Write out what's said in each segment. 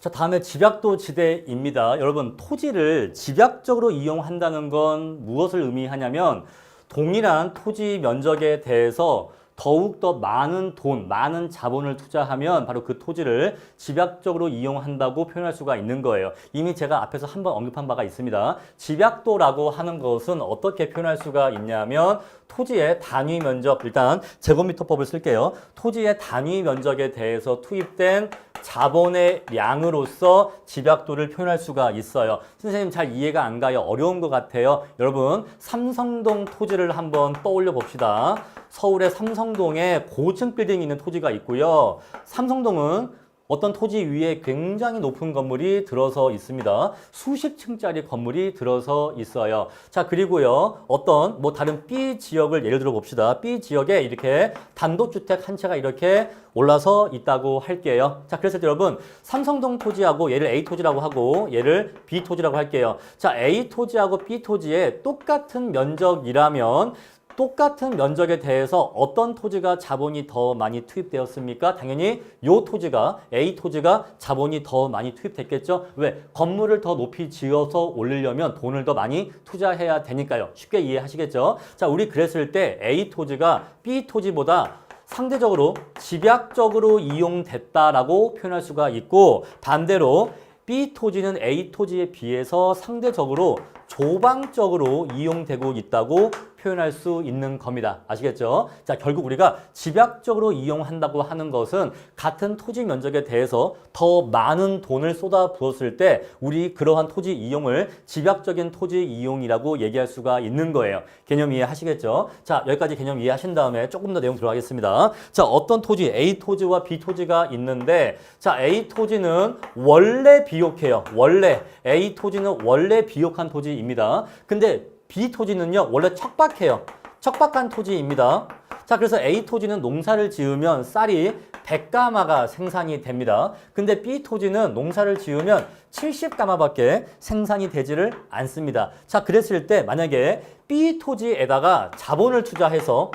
자, 다음에 집약도 지대입니다. 여러분, 토지를 집약적으로 이용한다는 건 무엇을 의미하냐면 동일한 토지 면적에 대해서 더욱더 많은 돈, 많은 자본을 투자하면 바로 그 토지를 집약적으로 이용한다고 표현할 수가 있는 거예요. 이미 제가 앞에서 한번 언급한 바가 있습니다. 집약도라고 하는 것은 어떻게 표현할 수가 있냐면 토지의 단위 면적, 일단 제곱미터법을 쓸게요. 토지의 단위 면적에 대해서 투입된 자본의 양으로서 집약도를 표현할 수가 있어요. 선생님 잘 이해가 안 가요? 어려운 것 같아요. 여러분, 삼성동 토지를 한번 떠올려 봅시다. 서울의 삼성동에 고층 빌딩이 있는 토지가 있고요. 삼성동은 어떤 토지 위에 굉장히 높은 건물이 들어서 있습니다. 수십 층짜리 건물이 들어서 있어요. 자, 그리고요. 어떤 다른 B 지역을 예를 들어 봅시다. B 지역에 이렇게 단독주택 한 채가 이렇게 올라서 있다고 할게요. 자, 그래서 여러분, 삼성동 토지하고 얘를 A 토지라고 하고 얘를 B 토지라고 할게요. 자, A 토지하고 B 토지에 똑같은 면적이라면 똑같은 면적에 대해서 어떤 토지가 자본이 더 많이 투입되었습니까? 당연히 이 토지가, A 토지가 자본이 더 많이 투입됐겠죠? 왜? 건물을 더 높이 지어서 올리려면 돈을 더 많이 투자해야 되니까요. 쉽게 이해하시겠죠? 자, 우리 그랬을 때 A 토지가 B 토지보다 상대적으로 집약적으로 이용됐다라고 표현할 수가 있고, 반대로 B 토지는 A 토지에 비해서 상대적으로 조방적으로 이용되고 있다고 표현할 수 있는 겁니다. 아시겠죠? 자, 결국 우리가 집약적으로 이용한다고 하는 것은 같은 토지 면적에 대해서 더 많은 돈을 쏟아 부었을 때 우리 그러한 토지 이용을 집약적인 토지 이용이라고 얘기할 수가 있는 거예요. 개념 이해하시겠죠? 자, 여기까지 개념 이해하신 다음에 조금 더 내용 들어가겠습니다. 자, 어떤 토지, A 토지와 B 토지가 있는데, 자, A 토지는 원래 비옥해요. 원래. A 토지는 원래 비옥한 토지입니다. 근데 B 토지는요, 원래 척박해요. 척박한 토지입니다. 자, 그래서 A 토지는 농사를 지으면 쌀이 100가마가 생산이 됩니다. 근데 B 토지는 농사를 지으면 70가마밖에 생산이 되지를 않습니다. 자, 그랬을 때 만약에 B 토지에다가 자본을 투자해서,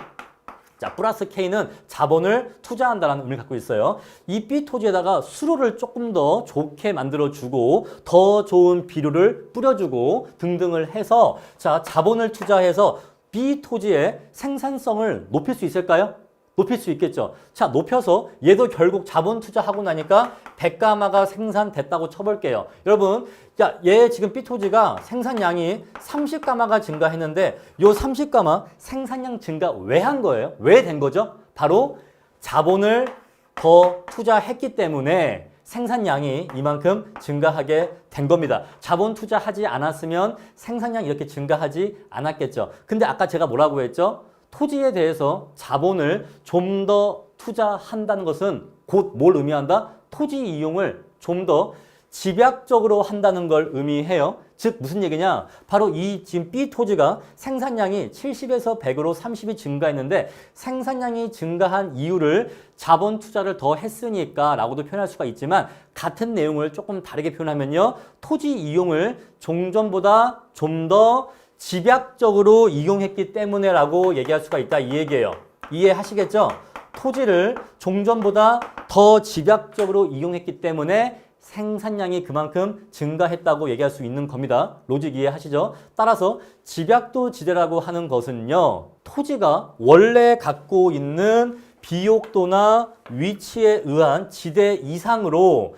자, 플러스 K는 자본을 투자한다는 의미를 갖고 있어요. 이 B 토지에다가 수로를 조금 더 좋게 만들어주고 더 좋은 비료를 뿌려주고 등등을 해서, 자, 자본을 투자해서 B 토지의 생산성을 높일 수 있을까요? 높일 수 있겠죠. 자, 높여서 얘도 결국 자본 투자하고 나니까 100가마가 생산됐다고 쳐볼게요. 여러분, 야, 얘 지금 B 토지가 생산량이 30가마가 증가했는데 요 30가마 생산량 증가 왜 한 거예요? 왜 된 거죠? 바로 자본을 더 투자했기 때문에 생산량이 이만큼 증가하게 된 겁니다. 자본 투자하지 않았으면 생산량이 이렇게 증가하지 않았겠죠. 근데 아까 제가 뭐라고 했죠? 토지에 대해서 자본을 좀 더 투자한다는 것은 곧 뭘 의미한다? 토지 이용을 좀 더 집약적으로 한다는 걸 의미해요. 즉 무슨 얘기냐? 바로 이 지금 B 토지가 생산량이 70에서 100으로 30이 증가했는데 생산량이 증가한 이유를 자본 투자를 더 했으니까 라고도 표현할 수가 있지만, 같은 내용을 조금 다르게 표현하면요, 토지 이용을 종전보다 좀 더 집약적으로 이용했기 때문에 라고 얘기할 수가 있다, 이 얘기예요. 이해하시겠죠? 토지를 종전보다 더 집약적으로 이용했기 때문에 생산량이 그만큼 증가했다고 얘기할 수 있는 겁니다. 로직 이해하시죠? 따라서 집약도 지대라고 하는 것은요, 토지가 원래 갖고 있는 비옥도나 위치에 의한 지대 이상으로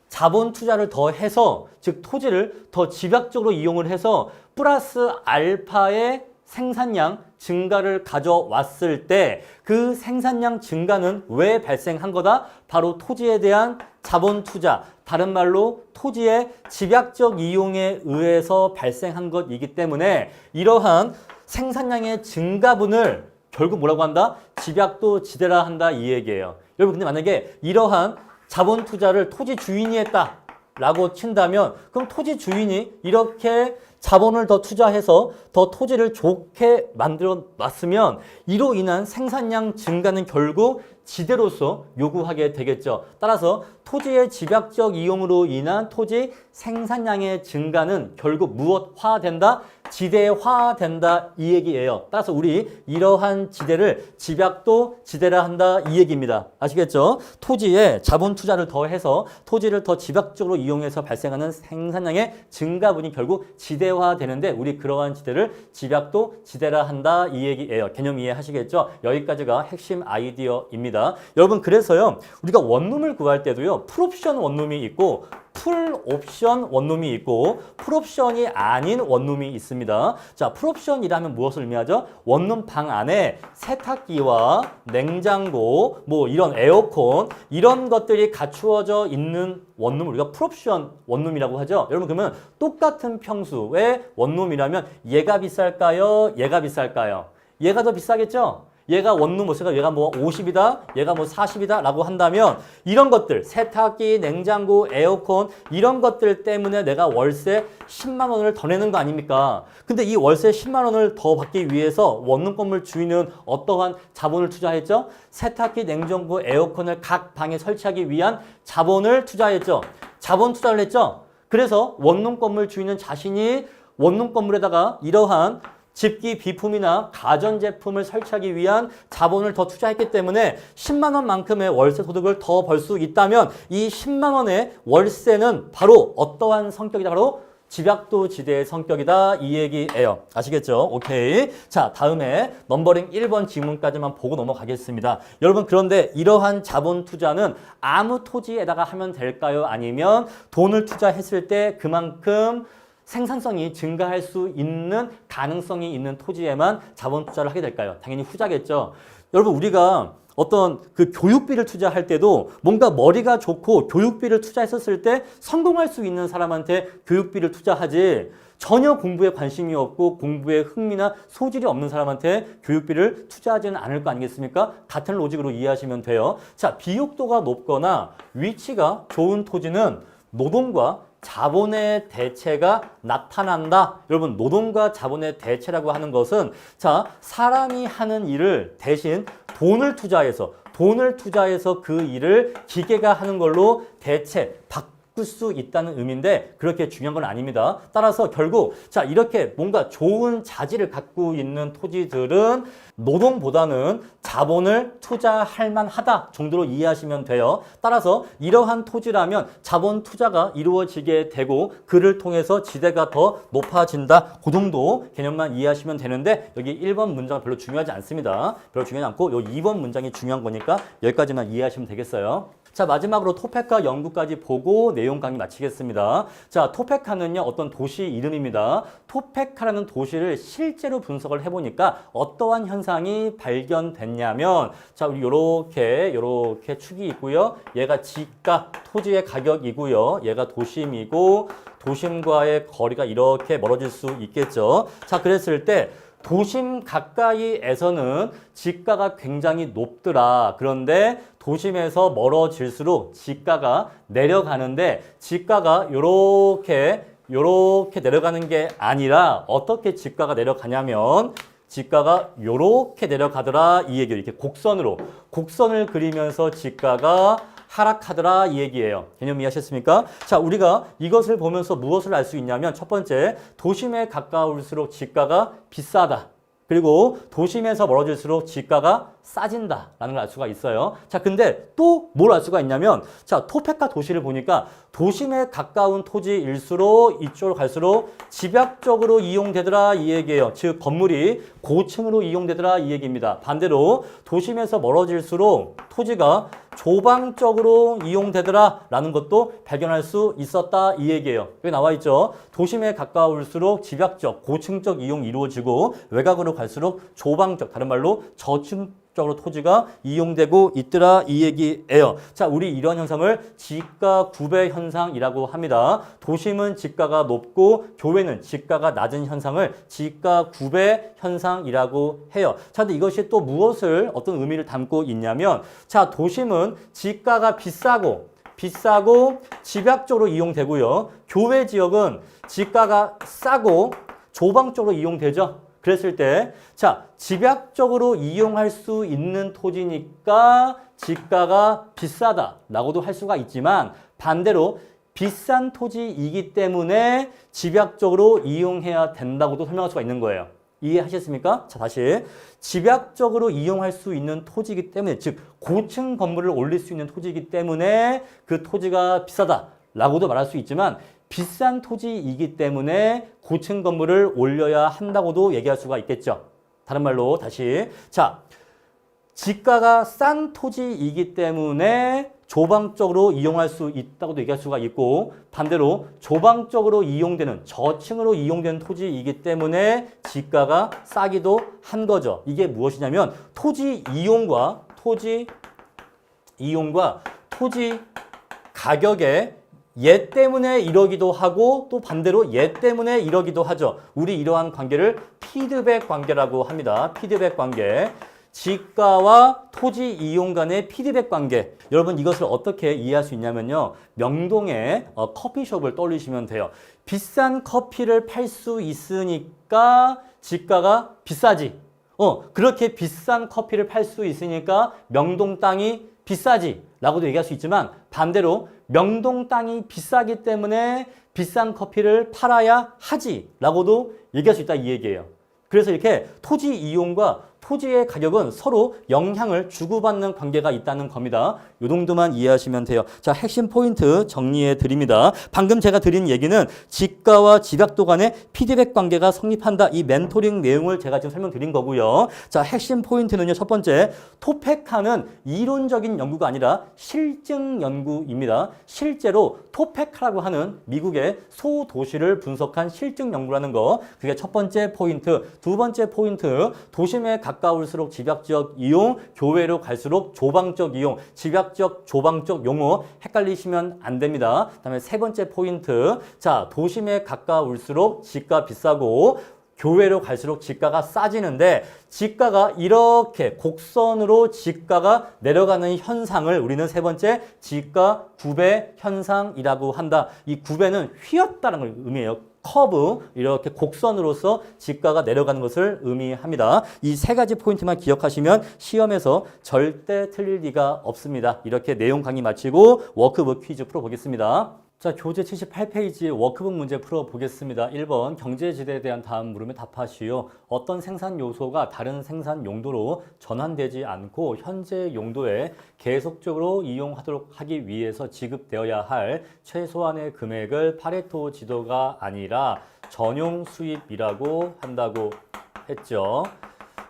자본 투자를 더 해서, 즉 토지를 더 집약적으로 이용을 해서 플러스 알파의 생산량 증가를 가져왔을 때 그 생산량 증가는 왜 발생한 거다? 바로 토지에 대한 자본 투자, 다른 말로 토지의 집약적 이용에 의해서 발생한 것이기 때문에 이러한 생산량의 증가분을 결국 뭐라고 한다? 집약도 지대라 한다, 이 얘기예요. 여러분, 근데 만약에 이러한 자본 투자를 토지 주인이 했다 라고 친다면, 그럼 토지 주인이 이렇게 자본을 더 투자해서 더 토지를 좋게 만들어 놨으면 이로 인한 생산량 증가는 결국 지대로서 요구하게 되겠죠. 따라서 토지의 집약적 이용으로 인한 토지 생산량의 증가는 결국 무엇화된다? 지대화된다 이 얘기예요. 따라서 우리 이러한 지대를 집약도 지대라 한다 이 얘기입니다. 아시겠죠? 토지에 자본 투자를 더해서 토지를 더 집약적으로 이용해서 발생하는 생산량의 증가분이 결국 지대화되는데 우리 그러한 지대를 집약도 지대라 한다 이 얘기예요. 개념 이해하시겠죠? 여기까지가 핵심 아이디어입니다. 여러분 그래서요 우리가 원룸을 구할 때도요 풀옵션 원룸이 있고 풀옵션 원룸이 있고 풀옵션이 아닌 원룸이 있습니다. 자, 풀옵션이라면 무엇을 의미하죠? 원룸 방 안에 세탁기와 냉장고, 뭐 이런 에어컨 이런 것들이 갖추어져 있는 원룸을 우리가 풀옵션 원룸이라고 하죠. 여러분 그러면 똑같은 평수의 원룸이라면 얘가 비쌀까요? 얘가 비쌀까요? 얘가 더 비싸겠죠? 얘가 원룸 모세가 얘가 뭐 50이다, 얘가 뭐 40이다 라고 한다면 이런 것들, 세탁기, 냉장고, 에어컨 이런 것들 때문에 내가 월세 10만 원을 더 내는 거 아닙니까? 근데 이 월세 10만 원을 더 받기 위해서 원룸 건물 주인은 어떠한 자본을 투자했죠? 세탁기, 냉장고, 에어컨을 각 방에 설치하기 위한 자본을 투자했죠. 자본 투자를 했죠. 그래서 원룸 건물 주인은 자신이 원룸 건물에다가 이러한 집기 비품이나 가전제품을 설치하기 위한 자본을 더 투자했기 때문에 10만 원만큼의 월세 소득을 더 벌 수 있다면 이 10만 원의 월세는 바로 어떠한 성격이다? 바로 집약도 지대의 성격이다 이 얘기예요. 아시겠죠? 오케이. 자, 다음에 넘버링 1번 지문까지만 보고 넘어가겠습니다. 여러분 그런데 이러한 자본 투자는 아무 토지에다가 하면 될까요? 아니면 돈을 투자했을 때 그만큼 생산성이 증가할 수 있는 가능성이 있는 토지에만 자본 투자를 하게 될까요? 당연히 후자겠죠. 여러분 우리가 어떤 그 교육비를 투자할 때도 뭔가 머리가 좋고 교육비를 투자했었을 때 성공할 수 있는 사람한테 교육비를 투자하지 전혀 공부에 관심이 없고 공부에 흥미나 소질이 없는 사람한테 교육비를 투자하지는 않을 거 아니겠습니까? 같은 로직으로 이해하시면 돼요. 자, 비옥도가 높거나 위치가 좋은 토지는 노동과 자본의 대체가 나타난다. 여러분 노동과 자본의 대체라고 하는 것은 자 사람이 하는 일을 대신 돈을 투자해서 그 일을 기계가 하는 걸로 대체 바꿀 수 있다는 의미인데 그렇게 중요한 건 아닙니다. 따라서 결국 자 이렇게 뭔가 좋은 자질을 갖고 있는 토지들은 노동보다는 자본을 투자할 만하다 정도로 이해하시면 돼요. 따라서 이러한 토지라면 자본 투자가 이루어지게 되고 그를 통해서 지대가 더 높아진다. 그 정도 개념만 이해하시면 되는데 여기 1번 문장은 별로 중요하지 않습니다. 별로 중요하지 않고 요 2번 문장이 중요한 거니까 여기까지만 이해하시면 되겠어요. 자 마지막으로 토펙화 연구까지 보고 내용 강의 마치겠습니다. 자 토펙화는요 어떤 도시 이름입니다. 토펙화라는 도시를 실제로 분석을 해보니까 어떠한 현상이 발견됐냐면 자 우리 요렇게 축이 있고요. 얘가 지가 토지의 가격이고요. 얘가 도심이고 도심과의 거리가 이렇게 멀어질 수 있겠죠. 자 그랬을 때 도심 가까이에서는 지가가 굉장히 높더라. 그런데 도심에서 멀어질수록 지가가 내려가는데 지가가 요렇게 내려가는 게 아니라 어떻게 지가가 내려가냐면 지가가 요렇게 내려가더라 이 얘기예요. 이렇게 곡선을 그리면서 지가가 하락하더라 이 얘기예요. 개념 이해하셨습니까? 자, 우리가 이것을 보면서 무엇을 알 수 있냐면 첫 번째, 도심에 가까울수록 지가가 비싸다. 그리고 도심에서 멀어질수록 지가가 싸진다라는 걸 알 수가 있어요. 자, 근데 또 뭘 알 수가 있냐면 자, 토펙화 도시를 보니까 도심에 가까운 토지일수록 이쪽으로 갈수록 집약적으로 이용되더라 이 얘기예요. 즉 건물이 고층으로 이용되더라 이 얘기입니다. 반대로 도심에서 멀어질수록 토지가 조방적으로 이용되더라 라는 것도 발견할 수 있었다 이 얘기예요. 여기 나와 있죠. 도심에 가까울수록 집약적, 고층적 이용이 이루어지고 외곽으로 갈수록 조방적, 다른 말로 저층적으로 토지가 이용되고 있더라 이 얘기예요. 자, 우리 이런 현상을 지가 구배 현상이라고 합니다. 도심은 지가가 높고 교외는 지가가 낮은 현상을 지가 구배 현상이라고 해요. 자, 근데 이것이 또 무엇을 어떤 의미를 담고 있냐면 자, 도심은 지가가 비싸고 집약적으로 이용되고요. 교외 지역은 지가가 싸고 조방적으로 이용되죠. 그랬을 때, 자, 집약적으로 이용할 수 있는 토지니까 지가가 비싸다라고도 할 수가 있지만 반대로 비싼 토지이기 때문에 집약적으로 이용해야 된다고도 설명할 수가 있는 거예요. 이해하셨습니까? 자, 다시. 집약적으로 이용할 수 있는 토지이기 때문에, 즉 고층 건물을 올릴 수 있는 토지이기 때문에 그 토지가 비싸다라고도 말할 수 있지만 비싼 토지이기 때문에 고층 건물을 올려야 한다고도 얘기할 수가 있겠죠. 다른 말로 다시. 자, 지가가 싼 토지이기 때문에 조방적으로 이용할 수 있다고도 얘기할 수가 있고 반대로 조방적으로 이용되는 저층으로 이용되는 토지이기 때문에 지가가 싸기도 한 거죠. 이게 무엇이냐면 토지 이용과 토지 가격의 얘 때문에 이러기도 하고 또 반대로 얘 때문에 이러기도 하죠. 우리 이러한 관계를 피드백 관계라고 합니다. 피드백 관계. 지가와 토지 이용 간의 피드백 관계. 여러분 이것을 어떻게 이해할 수 있냐면요. 명동에 커피숍을 떠올리시면 돼요. 비싼 커피를 팔 수 있으니까 지가가 비싸지. 그렇게 비싼 커피를 팔 수 있으니까 명동 땅이 비싸지 라고도 얘기할 수 있지만 반대로 명동 땅이 비싸기 때문에 비싼 커피를 팔아야 하지 라고도 얘기할 수 있다 이 얘기예요. 그래서 이렇게 토지 이용과 토지의 가격은 서로 영향을 주고받는 관계가 있다는 겁니다. 이 정도만 이해하시면 돼요. 자, 핵심 포인트 정리해 드립니다. 방금 제가 드린 얘기는 지가와 집약도 간의 피드백 관계가 성립한다. 이 멘토링 내용을 제가 지금 설명드린 거고요. 자, 핵심 포인트는요. 첫 번째, 토펙하는 이론적인 연구가 아니라 실증 연구입니다. 실제로 토펙하라고 하는 미국의 소도시를 분석한 실증 연구라는 거. 그게 첫 번째 포인트. 두 번째 포인트, 도심에 가까울수록 집약적 이용, 교외로 갈수록 조방적 이용, 집약적, 조방적 용어 헷갈리시면 안 됩니다. 그다음에 세 번째 포인트, 자, 도심에 가까울수록 지가 비싸고 교외로 갈수록 지가가 싸지는데 지가가 이렇게 곡선으로 지가가 내려가는 현상을 우리는 세 번째 지가 구배 현상이라고 한다. 이 구배는 휘었다는 걸 의미해요. 커브, 이렇게 곡선으로서 지가가 내려가는 것을 의미합니다. 이 세 가지 포인트만 기억하시면 시험에서 절대 틀릴 리가 없습니다. 이렇게 내용 강의 마치고 워크북 퀴즈 풀어보겠습니다. 자, 교재 78페이지 워크북 문제 풀어보겠습니다. 1번 경제지대에 대한 다음 물음에 답하시오. 어떤 생산 요소가 다른 생산 용도로 전환되지 않고 현재 용도에 계속적으로 이용하도록 하기 위해서 지급되어야 할 최소한의 금액을 파레토 지도가 아니라 전용 수입이라고 한다고 했죠.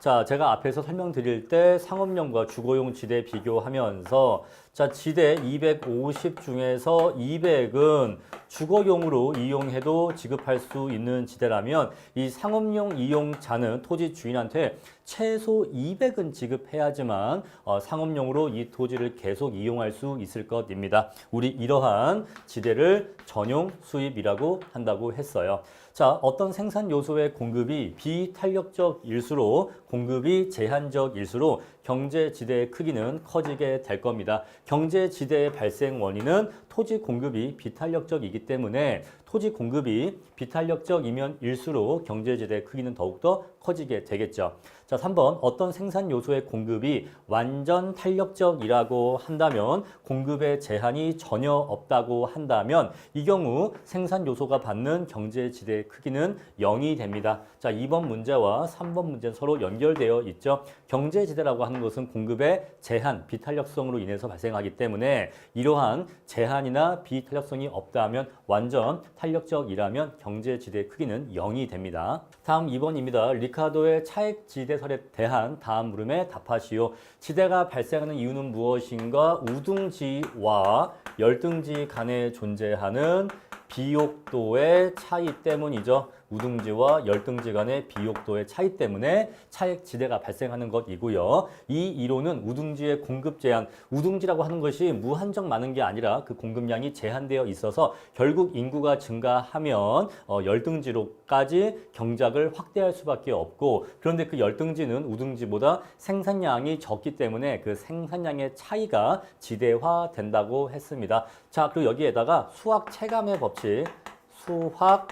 자, 제가 앞에서 설명드릴 때 상업용과 주거용 지대 비교하면서 자, 지대 250 중에서 200은 주거용으로 이용해도 지급할 수 있는 지대라면 이 상업용 이용자는 토지 주인한테 최소 200은 지급해야지만 상업용으로 이 토지를 계속 이용할 수 있을 것입니다. 우리 이러한 지대를 전용 수입이라고 한다고 했어요. 자, 어떤 생산 요소의 공급이 비탄력적일수록 공급이 제한적일수록 경제지대의 크기는 커지게 될 겁니다. 경제지대의 발생 원인은 토지 공급이 비탄력적이기 때문에 토지 공급이 비탄력적이면 일수록 경제지대의 크기는 더욱더 커지게 되겠죠. 자, 3번 어떤 생산 요소의 공급이 완전 탄력적이라고 한다면 공급의 제한이 전혀 없다고 한다면 이 경우 생산 요소가 받는 경제지대의 크기는 0이 됩니다. 자, 2번 문제와 3번 문제는 서로 연결되어 있죠. 경제지대라고 하는 것은 공급의 제한, 비탄력성으로 인해서 발생하기 때문에 이러한 제한이나 비탄력성이 없다면 완전 탄력적이라면 경제지대의 크기는 0이 됩니다. 다음 2번입니다. 리카도의 차액지대설에 대한 다음 물음에 답하시오. 지대가 발생하는 이유는 무엇인가? 우등지와 열등지 간에 존재하는 비옥도의 차이 때문이죠. 우등지와 열등지 간의 비옥도의 차이 때문에 차액지대가 발생하는 것이고요. 이 이론은 우등지의 공급 제한, 우등지라고 하는 것이 무한정 많은 게 아니라 그 공급량이 제한되어 있어서 결국 인구가 증가하면 열등지로까지 경작을 확대할 수밖에 없고 그런데 그 열등지는 우등지보다 생산량이 적기 때문에 그 생산량의 차이가 지대화된다고 했습니다. 자, 그리고 여기에다가 수학 체감의 법칙, 수학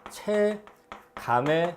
체감의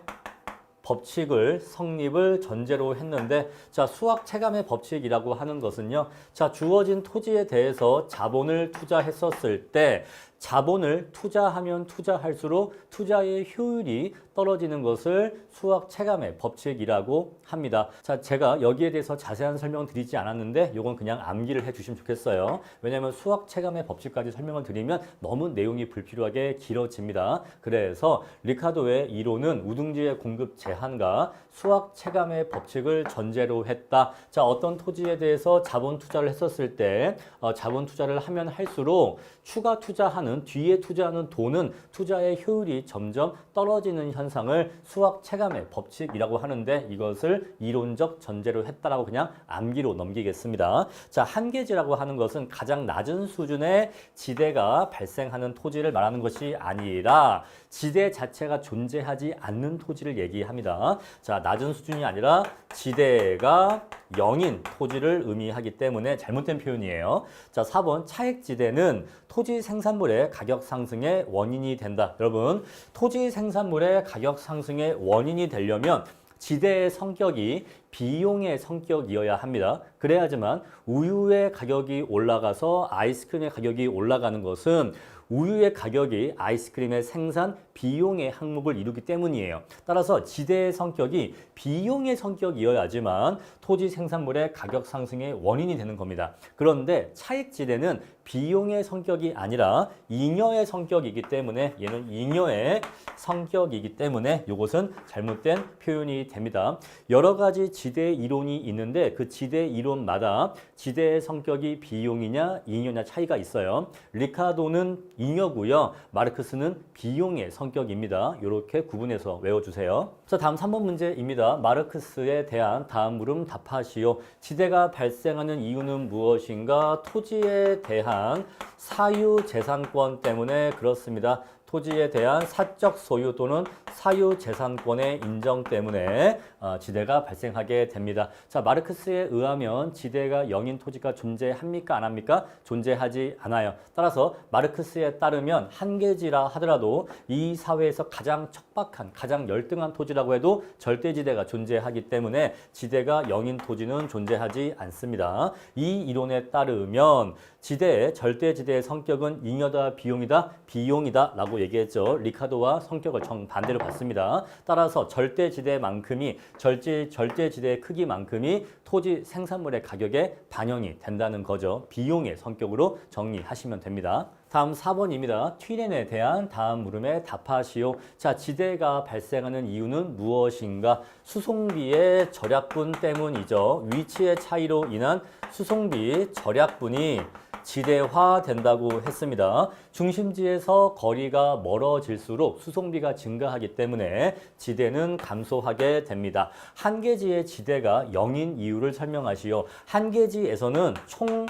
법칙을 성립을 전제로 했는데 자, 수학 체감의 법칙이라고 하는 것은요. 자, 주어진 토지에 대해서 자본을 투자했었을 때 자본을 투자하면 투자할수록 투자의 효율이 떨어지는 것을 수학 체감의 법칙이라고 합니다. 자, 제가 여기에 대해서 자세한 설명 드리지 않았는데 이건 그냥 암기를 해주시면 좋겠어요. 왜냐하면 수학 체감의 법칙까지 설명을 드리면 너무 내용이 불필요하게 길어집니다. 그래서 리카도의 이론은 우등지의 공급 제한과 수학 체감의 법칙을 전제로 했다. 자, 어떤 토지에 대해서 자본 투자를 했었을 때 자본 투자를 하면 할수록 추가 투자하는 뒤에 투자하는 돈은 투자의 효율이 점점 떨어지는 현상을 수학 체감의 법칙이라고 하는데 이것을 이론적 전제로 했다라고 그냥 암기로 넘기겠습니다. 자, 한계지라고 하는 것은 가장 낮은 수준의 지대가 발생하는 토지를 말하는 것이 아니라 지대 자체가 존재하지 않는 토지를 얘기합니다. 자, 낮은 수준이 아니라 지대가 0인 토지를 의미하기 때문에 잘못된 표현이에요. 자, 4번 차액지대는 토지 생산물의 가격 상승의 원인이 된다. 여러분, 토지 생산물의 가격 상승의 원인이 되려면 지대의 성격이 비용의 성격이어야 합니다. 그래야지만 우유의 가격이 올라가서 아이스크림의 가격이 올라가는 것은 우유의 가격이 아이스크림의 생산 비용의 항목을 이루기 때문이에요. 따라서 지대의 성격이 비용의 성격이어야지만 토지 생산물의 가격 상승의 원인이 되는 겁니다. 그런데 차익지대는 비용의 성격이 아니라 잉여의 성격이기 때문에 얘는 잉여의 성격이기 때문에 이것은 잘못된 표현이 됩니다. 여러 가지 지대 이론이 있는데 그 지대 이론마다 지대의 성격이 비용이냐 잉여냐 차이가 있어요. 리카도는 잉여고요. 마르크스는 비용의 성격입니다. 이렇게 구분해서 외워주세요. 자, 다음 3번 문제입니다. 마르크스에 대한 다음 물음 답하시오. 지대가 발생하는 이유는 무엇인가? 토지에 대한 사유재산권 때문에 그렇습니다. 토지에 대한 사적 소유 또는 사유재산권의 인정 때문에 지대가 발생하게 됩니다. 자, 마르크스에 의하면 지대가 0인 토지가 존재합니까? 안 합니까? 존재하지 않아요. 따라서 마르크스에 따르면 한계지라 하더라도 이 사회에서 가장 척박한, 가장 열등한 토지라고 해도 절대지대가 존재하기 때문에 지대가 0인 토지는 존재하지 않습니다. 이 이론에 따르면 지대의 절대지대의 성격은 잉여다, 비용이다, 비용이다 라고 얘기했죠. 리카도와 성격을 정반대로 봤습니다. 따라서 절대지대만큼이 절대지대의 크기만큼이 토지 생산물의 가격에 반영이 된다는 거죠. 비용의 성격으로 정리하시면 됩니다. 다음 4번입니다. 튀렌에 대한 다음 물음에 답하시오. 자, 지대가 발생하는 이유는 무엇인가? 수송비의 절약분 때문이죠. 위치의 차이로 인한 수송비 절약분이 지대화된다고 했습니다. 중심지에서 거리가 멀어질수록 수송비가 증가하기 때문에 지대는 감소하게 됩니다. 한계지의 지대가 0인 이유를 설명하시오. 한계지에서는 총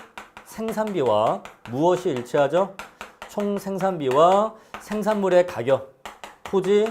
생산비와 무엇이 일치하죠? 총 생산비와 생산물의 가격, 토지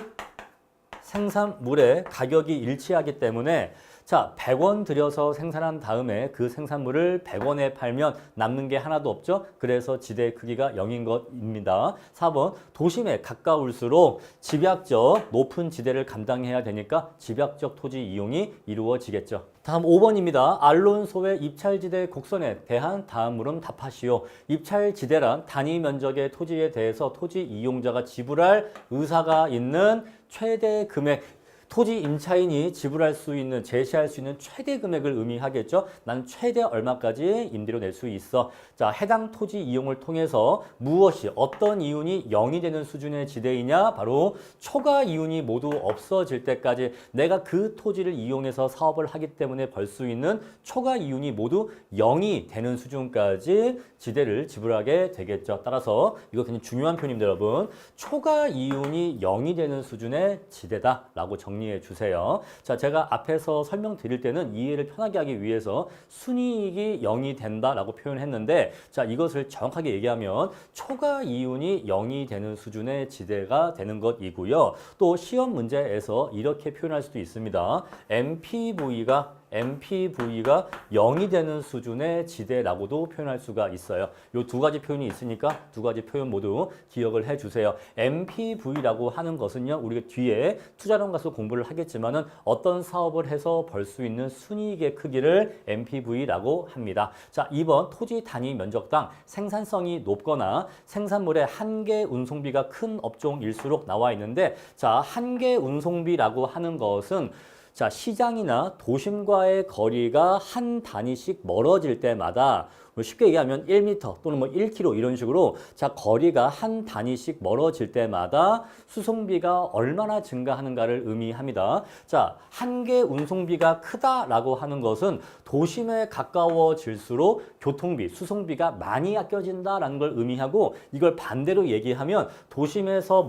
생산물의 가격이 일치하기 때문에 자, 100원 들여서 생산한 다음에 그 생산물을 100원에 팔면 남는 게 하나도 없죠? 그래서 지대의 크기가 0인 것입니다. 4번, 도심에 가까울수록 집약적 높은 지대를 감당해야 되니까 집약적 토지 이용이 이루어지겠죠. 다음 5번입니다. 알론소의 입찰지대 곡선에 대한 다음 물음 답하시오. 입찰지대란 단위 면적의 토지에 대해서 토지 이용자가 지불할 의사가 있는 최대 금액, 토지 임차인이 지불할 수 있는, 제시할 수 있는 최대 금액을 의미하겠죠. 난 최대 얼마까지 임대료 낼 수 있어. 자, 해당 토지 이용을 통해서 무엇이, 어떤 이윤이 0이 되는 수준의 지대이냐? 바로 초과 이윤이 모두 없어질 때까지 내가 그 토지를 이용해서 사업을 하기 때문에 벌 수 있는 초과 이윤이 모두 0이 되는 수준까지 지대를 지불하게 되겠죠. 따라서 이거 굉장히 중요한 표현입니다, 여러분. 초과 이윤이 0이 되는 수준의 지대다라고 정리해 주세요. 자, 제가 앞에서 설명드릴 때는 이해를 편하게 하기 위해서 순이익이 0이 된다라고 표현했는데 자, 이것을 정확하게 얘기하면 초과 이윤이 0이 되는 수준의 지대가 되는 것이고요. 또 시험 문제에서 이렇게 표현할 수도 있습니다. MPV가 MPV가 0이 되는 수준의 지대라고도 표현할 수가 있어요. 이 두 가지 표현이 있으니까 두 가지 표현 모두 기억을 해주세요. MPV라고 하는 것은요, 우리가 뒤에 투자론 가서 공부를 하겠지만은 어떤 사업을 해서 벌 수 있는 순이익의 크기를 MPV라고 합니다. 자, 2번 토지 단위 면적당 생산성이 높거나 생산물의 한계 운송비가 큰 업종일수록 나와 있는데, 자, 한계 운송비라고 하는 것은 자, 시장이나 도심과의 거리가 한 단위씩 멀어질 때마다 쉽게 얘기하면 1m 또는 뭐 1km 이런 식으로 자, 거리가 한 단위씩 멀어질 때마다 수송비가 얼마나 증가하는가를 의미합니다. 자, 한계 운송비가 크다라고 하는 것은 도심에 가까워질수록 교통비, 수송비가 많이 아껴진다라는 걸 의미하고, 이걸 반대로 얘기하면 도심에서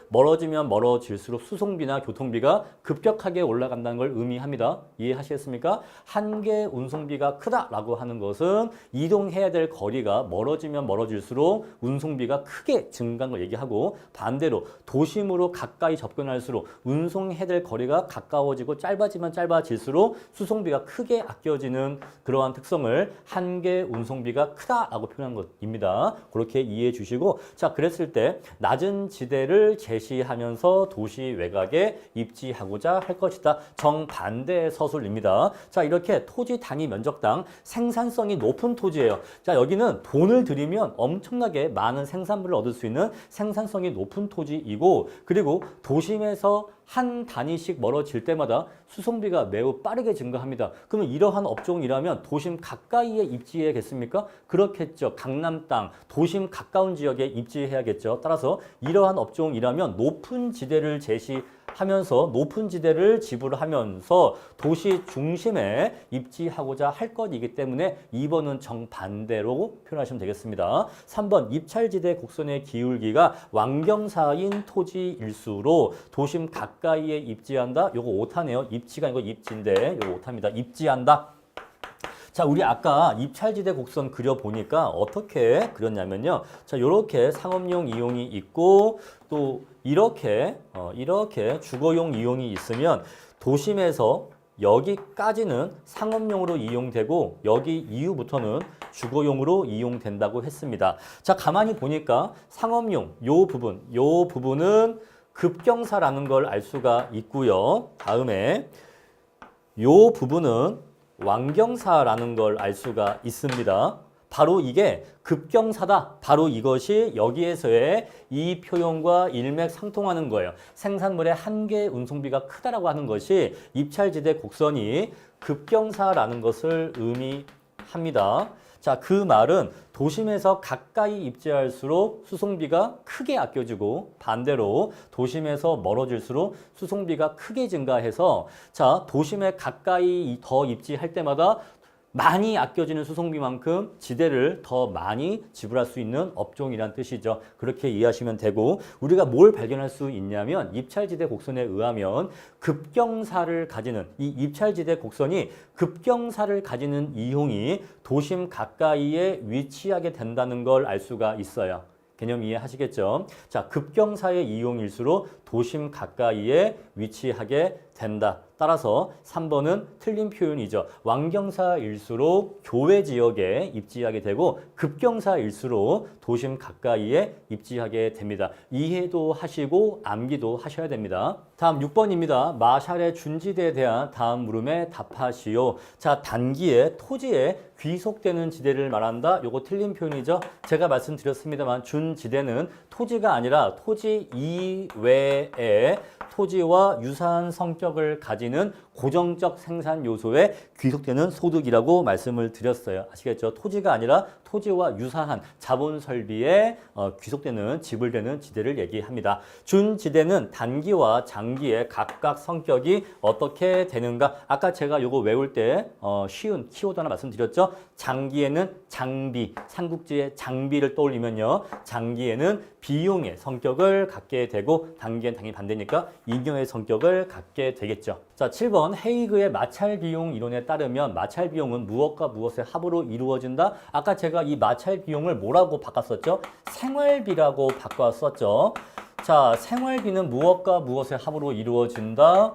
멀어지면 멀어질수록 수송비나 교통비가 급격하게 올라간다는 걸 의미합니다. 이해하시겠습니까? 한계 운송비가 크다라고 하는 것은 이동해야 될 거리가 멀어지면 멀어질수록 운송비가 크게 증가한 걸 얘기하고, 반대로 도심으로 가까이 접근할수록 운송해야 될 거리가 가까워지고 짧아지면 짧아질수록 수송비가 크게 아껴지는 그러한 특성을 한계 운송비가 크다라고 표현한 것입니다. 그렇게 이해해 주시고, 자, 그랬을 때 낮은 지대를 제시하면서 도시 외곽에 입지하고자 할 것이다. 정반대의 서술입니다. 자, 이렇게 토지 단위 면적당 생산성이 높은 토지예요. 자, 여기는 돈을 들이면 엄청나게 많은 생산물을 얻을 수 있는 생산성이 높은 토지이고, 그리고 도심에서 한 단위씩 멀어질 때마다 수송비가 매우 빠르게 증가합니다. 그러면 이러한 업종이라면 도심 가까이에 입지해야겠습니까? 그렇겠죠. 강남 땅, 도심 가까운 지역에 입지해야겠죠. 따라서 이러한 업종이라면 높은 지대를 제시하면서 높은 지대를 지불하면서 도시 중심에 입지하고자 할 것이기 때문에 2번은 정반대로 표현하시면 되겠습니다. 3번 입찰지대 곡선의 기울기가 완경사인 토지일수록 도심 가까이에 입지한다. 요거 오타네요. 입지가 아니고 입지인데 요거 오타입니다. 입지한다. 자, 우리 아까 입찰지대 곡선 그려보니까 어떻게 그렸냐면요. 자, 요렇게 상업용 이용이 있고 또 이렇게 주거용 이용이 있으면 도심에서 여기까지는 상업용으로 이용되고 여기 이후부터는 주거용으로 이용된다고 했습니다. 자, 가만히 보니까 상업용 요 부분은 급경사라는 걸 알 수가 있고요. 다음에 요 부분은 완경사라는 걸 알 수가 있습니다. 바로 이게 급경사다. 바로 이것이 여기에서의 이 표현과 일맥상통하는 거예요. 생산물의 한계 운송비가 크다라고 하는 것이 입찰지대 곡선이 급경사라는 것을 의미합니다. 자, 그 말은 도심에서 가까이 입지할수록 수송비가 크게 아껴지고 반대로 도심에서 멀어질수록 수송비가 크게 증가해서 자, 도심에 가까이 더 입지할 때마다 많이 아껴지는 수송비만큼 지대를 더 많이 지불할 수 있는 업종이란 뜻이죠. 그렇게 이해하시면 되고, 우리가 뭘 발견할 수 있냐면 입찰지대 곡선에 의하면 급경사를 가지는 이 입찰지대 곡선이 급경사를 가지는 이용이 도심 가까이에 위치하게 된다는 걸 알 수가 있어요. 개념 이해하시겠죠? 자, 급경사의 이용일수록 도심 가까이에 위치하게 된다. 따라서 3번은 틀린 표현이죠. 완경사일수록 교외 지역에 입지하게 되고 급경사일수록 도심 가까이에 입지하게 됩니다. 이해도 하시고 암기도 하셔야 됩니다. 다음 6번입니다. 마샬의 준지대에 대한 다음 물음에 답하시오. 자, 단기에 토지에 귀속되는 지대를 말한다. 요거 틀린 표현이죠. 제가 말씀드렸습니다만 준지대는 토지가 아니라 토지 이외에 토지와 유사한 성격을 가지는 고정적 생산 요소에 귀속되는 소득이라고 말씀을 드렸어요. 아시겠죠? 토지가 아니라 토지와 유사한 자본 설비에 귀속되는 지불되는 지대를 얘기합니다. 준지대는 단기와 장기의 각각 성격이 어떻게 되는가? 아까 제가 요거 외울 때 쉬운 키워드 하나 말씀드렸죠? 장기에는 장비, 삼국지의 장비를 떠올리면요. 장기에는 비용의 성격을 갖게 되고 단기엔 당연히 반대니까 이경의 성격을 갖게 되겠죠. 자, 7번 헤이그의 마찰 비용 이론에 따르면 마찰 비용은 무엇과 무엇의 합으로 이루어진다. 아까 제가 이 마찰 비용을 뭐라고 바꿨었죠? 생활비라고 바꿨었죠. 자, 생활비는 무엇과 무엇의 합으로 이루어진다.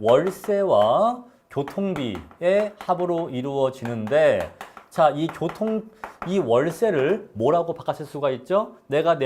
월세와 교통비의 합으로 이루어지는데 자, 이 월세를 뭐라고 바꿔 쓸 수가 있죠? 내가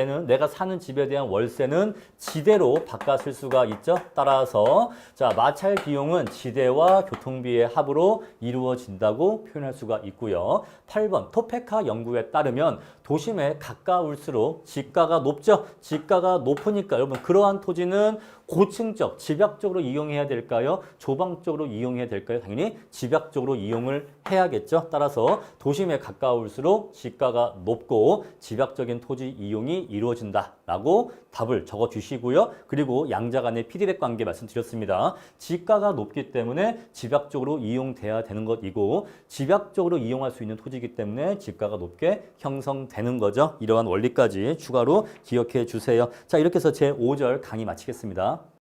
사는 집에 대한 월세는 지대로 바꿔 쓸 수가 있죠. 따라서 자, 마찰 비용은 지대와 교통비의 합으로 이루어진다고 표현할 수가 있고요. 8번 토페카 연구에 따르면 도심에 가까울수록 지가가 높죠. 지가가 높으니까 여러분 그러한 토지는 고층적, 집약적으로 이용해야 될까요? 조방적으로 이용해야 될까요? 당연히 집약적으로 이용을 해야겠죠. 따라서 도심에 가까울수록 지가가 높고 집약적인 토지 이용이 이루어진다라고 답을 적어 주시고요. 그리고 양자 간의 피드백 관계 말씀드렸습니다. 지가가 높기 때문에 집약적으로 이용돼야 되는 것이고 집약적으로 이용할 수 있는 토지이기 때문에 지가가 높게 형성되는 거죠. 이러한 원리까지 추가로 기억해 주세요. 자, 이렇게 해서 제 5절 강의 마치겠습니다.